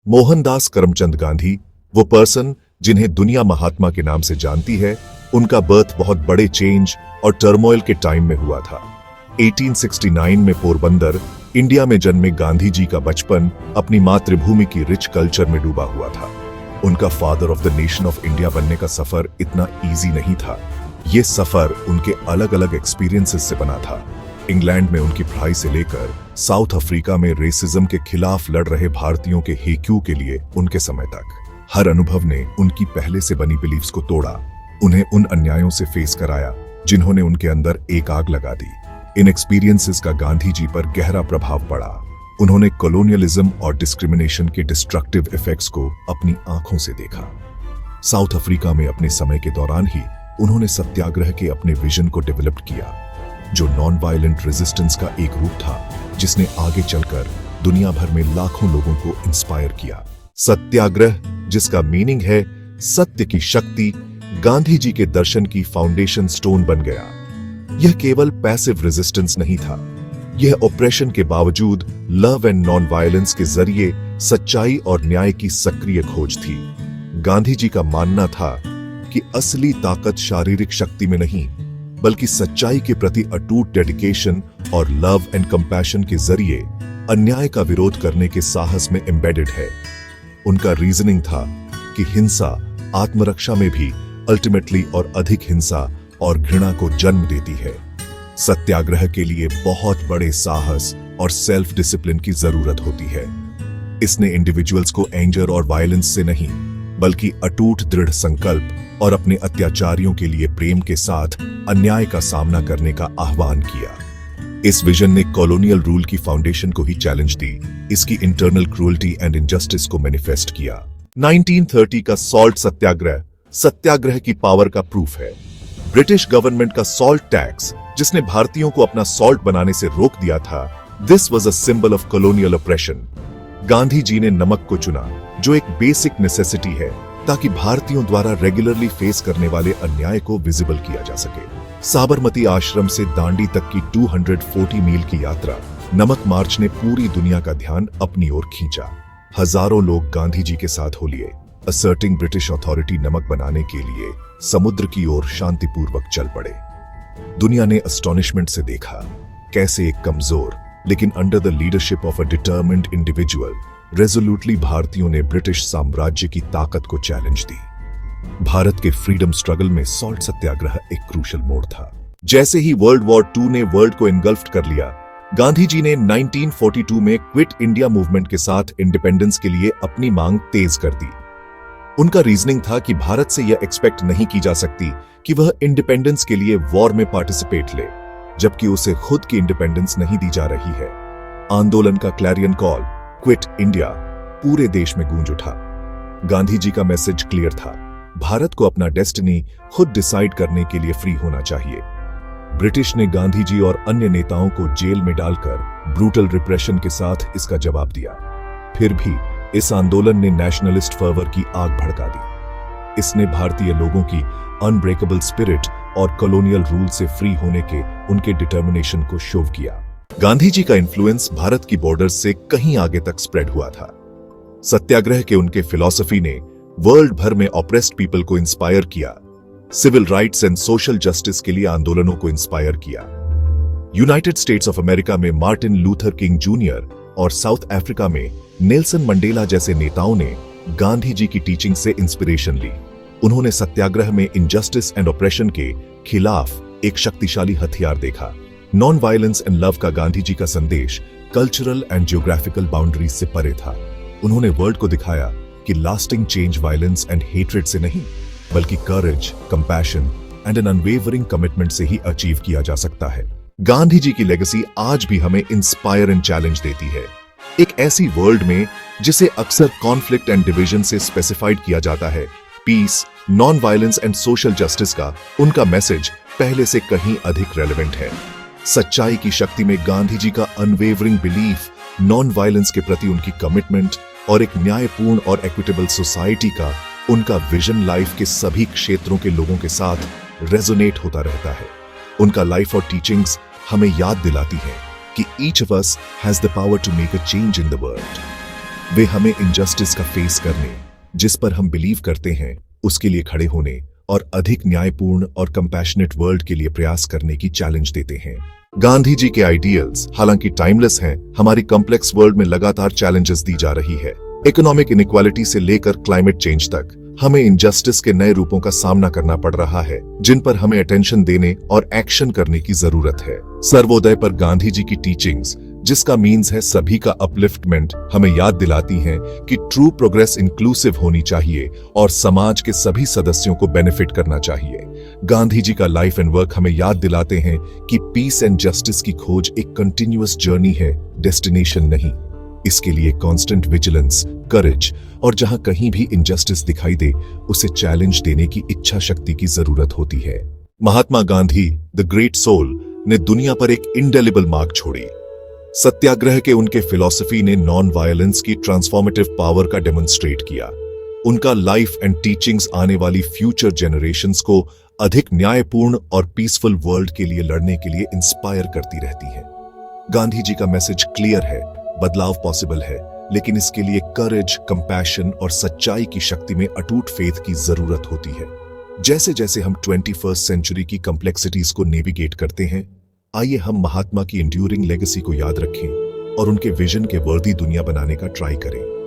मोहनदास करमचंद गांधी, वो पर्सन जिन्हें दुनिया महात्मा के नाम से जानती है, उनका बर्थ बहुत बड़े चेंज और टर्मोइल के टाइम में हुआ था। 1869 में पोरबंदर, इंडिया में जन्मे गांधी जी का बचपन अपनी मातृभूमि की रिच कल्चर में डूबा हुआ था। उनका father of the nation of India बनने का सफर इतना इजी नहीं था। ये सफर उनके अलग अलग एक्सपीरियंसेस से बना था। इंग्लैंड में उनकी पढ़ाई से लेकर साउथ अफ्रीका में रेसिज्म के खिलाफ लड़ रहे भारतीयों के हेक्यू के लिए उनके समय तक, हर अनुभव ने उनकी पहले से बनी बिलीफ्स को तोड़ा, उन्हें उन अन्यायों से फेस कराया जिन्होंने उनके अंदर एक आग लगा दी। इन एक्सपीरियंसेस का गांधी जी पर गहरा प्रभाव पड़ा। उन्होंने कॉलोनियलिज्म और डिस्क्रिमिनेशन के डिस्ट्रक्टिव इफेक्ट्स को अपनी आंखों से देखा। साउथ अफ्रीका में अपने समय के दौरान ही उन्होंने सत्याग्रह के अपने विजन को डेवलप किया, जो नॉन वायलेंट रेजिस्टेंस का एक रूप था जिसने आगे चलकर दुनिया भर में लाखों लोगों को इंस्पायर किया। सत्याग्रह, जिसका मीनिंग है सत्य की शक्ति, गांधी जी के दर्शन की फाउंडेशन स्टोन बन गया। यह केवल पैसिव रेजिस्टेंस नहीं था, यह ऑपरेशन के बावजूद लव एंड नॉन वायलेंस के जरिए सच्चाई और न्याय की सक्रिय खोज थी। गांधी जी का मानना था कि असली ताकत शारीरिक शक्ति में नहीं, बल्कि सच्चाई के प्रति अटूट डेडिकेशन और लव एंड कंपैशन के जरिए अन्याय का विरोध करने के साहस में एम्बेडेड है। उनका रीजनिंग था कि हिंसा आत्मरक्षा में भी अल्टीमेटली और अधिक हिंसा और घृणा को जन्म देती है। सत्याग्रह के लिए बहुत बड़े साहस और सेल्फ डिसिप्लिन की जरूरत होती है। इसने इंडिविजुअल्स को एंगर और वायलेंस से नहीं, बल्कि अटूट दृढ़ संकल्प और अपने अत्याचारियों के लिए प्रेम के साथ अन्याय का सामना करने का आह्वान किया। इस विजन ने कॉलोनियल रूल की फाउंडेशन को ही चैलेंज दी, इसकी इंटरनल क्रूअल्टी एंड इनजस्टिस को मैनिफेस्ट किया। 1930 का सॉल्ट सत्याग्रह सत्याग्रह की पावर का प्रूफ है। ब्रिटिश गवर्नमेंट का सॉल्ट टैक्स, जिसने भारतीयों को अपना सॉल्ट बनाने से रोक दिया था, this was a symbol of colonial operation. Gandhi ji ने नमक को चुना, जो एक बेसिक नेसेसिटी है, ताकि भारतीयों द्वारा रेगुलरली फेस करने वाले अन्याय को विजिबल किया जा सके। साबरमती आश्रम से दांडी तक की 240 मील की यात्रा, नमक मार्च ने पूरी दुनिया का ध्यान अपनी ओर खींचा। हजारों लोग गांधी जी के साथ हो लिए, असर्टिंग ब्रिटिश अथॉरिटी नमक बनाने के लिए समुद्र की ओर शांतिपूर्वक चल पड़े। दुनिया ने अस्टॉनिशमेंट से देखा कैसे एक कमजोर लेकिन under the leadership of a determined individual resolutely भारतीयों ने ब्रिटिश साम्राज्य की ताकत को चैलेंज दी। भारत के फ्रीडम स्ट्रगल में सॉल्ट सत्याग्रह एक क्रूशल मोड़ था। जैसे ही वर्ल्ड वॉर 2 ने वर्ल्ड को इनगल्फ्ड कर लिया, गांधी जी ने 1942 में क्विट इंडिया मूवमेंट के साथ इंडिपेंडेंस के लिए अपनी मांग तेज कर दी। उनका रीजनिंग था कि भारत से यह एक्सपेक्ट नहीं की जा सकती कि वह इंडिपेंडेंस के लिए वॉर में पार्टिसिपेट ले, जबकि उसे खुद की इंडिपेंडेंस नहीं दी जा रही है। आंदोलन का क्लैरियन कॉल, क्विट इंडिया, पूरे देश में गूंज उठा। गांधी जी का मैसेज क्लियर था, भारत को अपना डेस्टिनी खुद डिसाइड करने के लिए फ्री होना चाहिए। ब्रिटिश ने गांधी जी और अन्य नेताओं को जेल में डालकर ब्रूटल रिप्रेशन के साथ इसका जवाब दिया। फिर भी इस आंदोलन ने नेशनलिस्ट फर्वर की आग भड़का दी। इसने भारतीय लोगों की अनब्रेकेबल स्पिरिट और कॉलोनियल रूल से फ्री होने के उनके डिटर्मिनेशन को शो किया। गांधी जी का इन्फ्लुएंस भारत की बॉर्डर्स से कहीं आगे तक स्प्रेड हुआ था। सत्याग्रह के उनके फिलॉसफी ने वर्ल्ड भर में ऑप्रेस्ड पीपल को इंस्पायर किया, civil rights and social justice के लिए आंदोलनों को इंस्पायर किया। यूनाइटेड स्टेट्स ऑफ अमेरिका में मार्टिन लूथर किंग जूनियर और साउथ अफ्रीका में नेल्सन मंडेला जैसे नेताओं ने गांधी जी की टीचिंग से इंस्पिरेशन ली। उन्होंने सत्याग्रह में इनजस्टिस एंड ऑपरेशन के खिलाफ एक शक्तिशाली हथियार देखा। नॉन वायलेंस एंड लव का गांधी जी का संदेश कल्चरल एंड जियोग्राफिकल बाउंड्रीज से परे था। उन्होंने वर्ल्ड को दिखाया कि lasting change violence and hatred से नहीं, बल्कि courage, compassion and an unwavering commitment से ही अचीव किया जा सकता है। गांधी जी की लेगेसी आज भी हमें इंस्पायर एंड चैलेंज देती है। एक ऐसी वर्ल्ड में जिसे अक्सर कॉन्फ्लिक्ट एंड डिवीजन से स्पेसिफाइड किया जाता है, peace, non violence and social justice का उनका मैसेज पहले से कहीं अधिक रेलेवेंट है। सच्चाई की शक्ति में गांधी जी का अनवेवरिंग बिलीफ, नॉन वायलेंस के प्रति उनकी कमिटमेंट और एक न्यायपूर्ण और इक्विटेबल सोसाइटी का उनका विजन लाइफ के सभी क्षेत्रों के लोगों के साथ रेजोनेट होता रहता है। उनका लाइफ और टीचिंग्स हमें याद दिलाती है कि each of us has the power to make a change in the world. वे हमें इनजस्टिस का फेस करने, जिस पर हम बिलीव करते हैं, उसके लिए खड़े होने और अधिक न्यायपूर्ण और कंपैशनेट वर्ल्ड के लिए प्रयास करने की चैलेंज देते हैं। गांधी जी के आइडियल्स हालांकि टाइमलेस हैं, हमारी कॉम्प्लेक्स वर्ल्ड में लगातार चैलेंजेस दी जा रही है। इकोनॉमिक इनइक्वालिटी से लेकर क्लाइमेट चेंज तक हमें इनजस्टिस के नए रूपों का सामना करना पड़ रहा है, जिन पर हमें अटेंशन देने और एक्शन करने की जरूरत है। सर्वोदय पर गांधी जी की टीचिंग्स, जिसका मीन्स है सभी का अपलिफ्टमेंट, हमें याद दिलाती हैं कि ट्रू प्रोग्रेस इंक्लूसिव होनी चाहिए और समाज के सभी सदस्यों को बेनिफिट करना चाहिए। गांधी जी का लाइफ एंड वर्क हमें याद दिलाते हैं कि पीस एंड जस्टिस की खोज एक कंटिन्यूअस जर्नी है, डेस्टिनेशन नहीं। इसके लिए कांस्टेंट विजिलेंस, करेज और जहां कहीं भी इनजस्टिस दिखाई दे, उसे चैलेंज देने की इच्छा शक्ति की जरूरत होती है। Mahatma Gandhi, the great soul, ने दुनिया पर एक इंडेलिबल मार्क छोड़ी। सत्याग्रह के उनके फिलॉसफी ने नॉन वायलेंस की ट्रांसफॉर्मेटिव पावर का डेमोन्स्ट्रेट किया। उनका लाइफ एंड टीचिंग्स आने वाली फ्यूचर जनरेशंस को अधिक न्यायपूर्ण और पीसफुल वर्ल्ड के लिए लड़ने के लिए इंस्पायर करती रहती है। गांधी जी का मैसेज क्लियर है, बदलाव पॉसिबल है, लेकिन इसके लिए करेज, कंपैशन और सच्चाई की शक्ति में अटूट फेथ की जरूरत होती है। जैसे जैसे हम 21st सेंचुरी की कॉम्प्लेक्सिटीज को नेविगेट करते हैं, आइए हम महात्मा की एंड्यूरिंग लेगेसी को याद रखें और उनके विजन के वर्दी दुनिया बनाने का ट्राई करें।